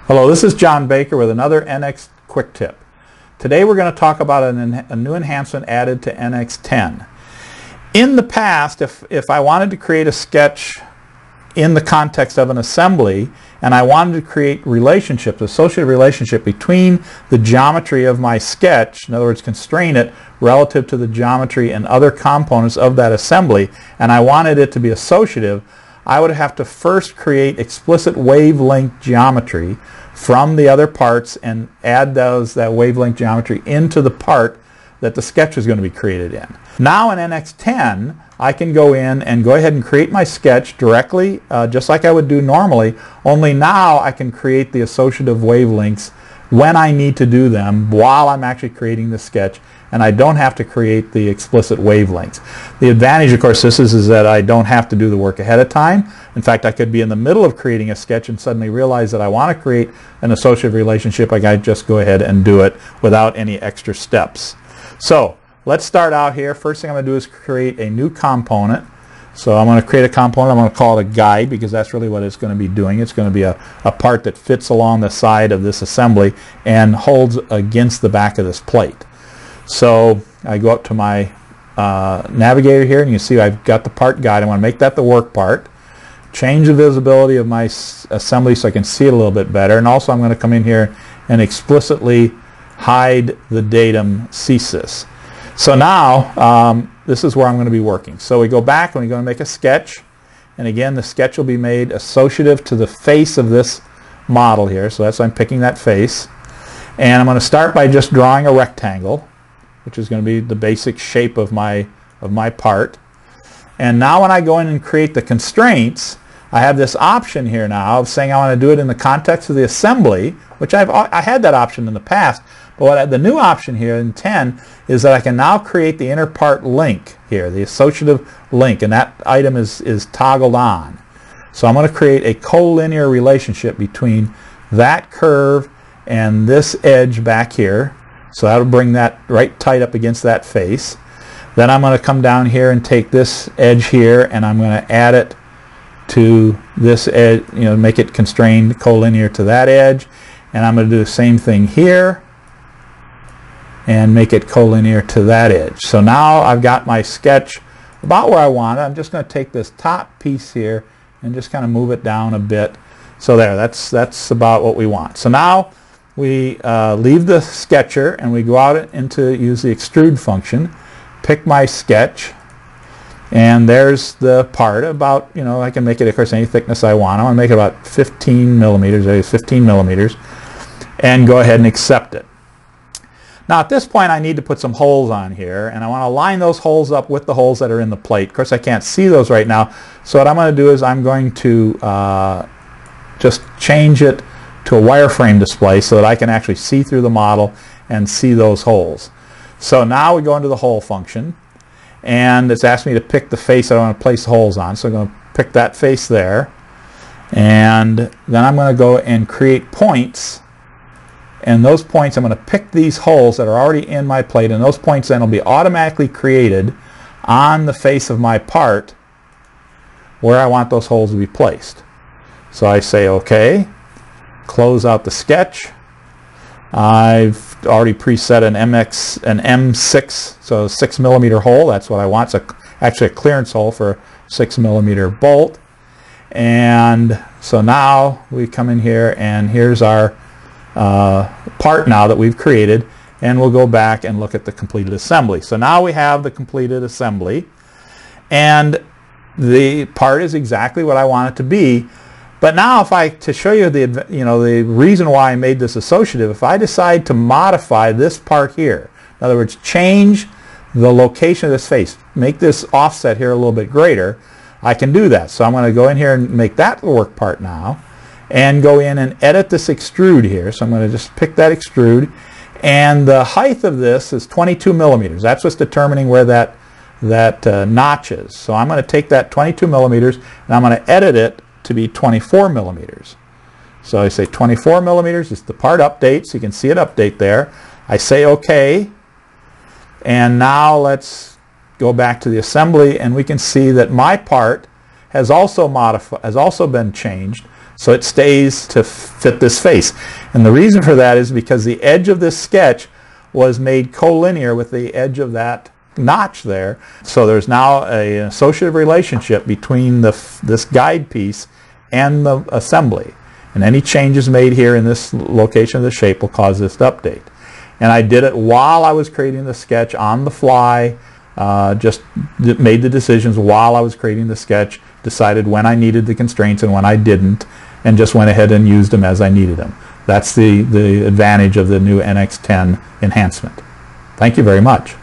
Hello, this is John Baker with another NX Quick Tip. Today we're going to talk about a new enhancement added to NX 10. In the past, if I wanted to create a sketch in the context of an assembly and I wanted to create relationships, associative relationship between the geometry of my sketch, in other words constrain it relative to the geometry and other components of that assembly, and I wanted it to be associative, I would have to first create explicit wavelength geometry from the other parts and add that wavelength geometry into the part that the sketch is going to be created in. Now in NX 10, I can go in and go ahead and create my sketch directly, just like I would do normally, only now I can create the associative wavelengths when I need to do them while I'm actually creating the sketch, and I don't have to create the explicit wavelengths. The advantage, of course, is that I don't have to do the work ahead of time. In fact, I could be in the middle of creating a sketch and suddenly realize that I want to create an associative relationship. I can just go ahead and do it without any extra steps. So let's start out here. First thing I'm going to do is create a new component. So I'm going to create a component. I'm going to call it a guide because that's really what it's going to be doing. It's going to be a part that fits along the side of this assembly and holds against the back of this plate. So I go up to my navigator here, and you see I've got the part guide. I want to make that the work part. Change the visibility of my assembly so I can see it a little bit better. And also I'm going to come in here and explicitly hide the datum CSIS. So now this is where I'm going to be working. So we go back and we're going to make a sketch. And again, the sketch will be made associative to the face of this model here. So that's why I'm picking that face. And I'm going to start by just drawing a rectangle, which is going to be the basic shape of my part. And now when I go in and create the constraints, I have this option here now of saying I want to do it in the context of the assembly, which I had that option in the past. But the new option here in 10 is that I can now create the inner part link here, the associative link, and that item is toggled on. So I'm going to create a collinear relationship between that curve and this edge back here. So that'll bring that right tight up against that face. Then I'm going to come down here and take this edge here and I'm going to add it to this edge, make it constrained collinear to that edge. And I'm going to do the same thing here and make it collinear to that edge. So now I've got my sketch about where I want it. I'm just going to take this top piece here and just kind of move it down a bit. So there, that's about what we want. So now we leave the sketcher and we go out into use the extrude function, pick my sketch, and there's the part about, I can make it, of course, any thickness I want. I want to make it about 15 millimeters, that is 15 millimeters, and go ahead and accept it. Now at this point I need to put some holes on here, and I want to line those holes up with the holes that are in the plate. Of course I can't see those right now, so what I'm going to do is I'm going to just change it to a wireframe display so that I can actually see through the model and see those holes. So now we go into the hole function, and it's asked me to pick the face that I want to place holes on. So I'm going to pick that face there, and then I'm going to go and create points. And those points, I'm going to pick these holes that are already in my plate, and those points then will be automatically created on the face of my part where I want those holes to be placed. So I say OK, close out the sketch. I've already preset an M6, so a 6 millimeter hole. That's what I want. It's actually a clearance hole for a 6 millimeter bolt. And so now we come in here, and here's our part now that we've created, and we'll go back and look at the completed assembly. So now we have the completed assembly, and the part is exactly what I want it to be. But now to show you the reason why I made this associative, if I decide to modify this part here, in other words, change the location of this face, make this offset here a little bit greater, I can do that. So I'm going to go in here and make that the work part now, and go in and edit this extrude here. So I'm going to just pick that extrude, and the height of this is 22 millimeters. That's what's determining where that notch is. So I'm going to take that 22 millimeters and I'm going to edit it to be 24 millimeters. So I say 24 millimeters is the part update, so you can see it update there. I say OK, and now let's go back to the assembly, and we can see that my part has also been changed, so it stays to fit this face. And the reason for that is because the edge of this sketch was made collinear with the edge of that notch there. So there's now an associative relationship between this guide piece and the assembly. And any changes made here in this location of the shape will cause this to update. And I did it while I was creating the sketch on the fly, just made the decisions while I was creating the sketch, decided when I needed the constraints and when I didn't, and just went ahead and used them as I needed them. That's the advantage of the new NX10 enhancement. Thank you very much.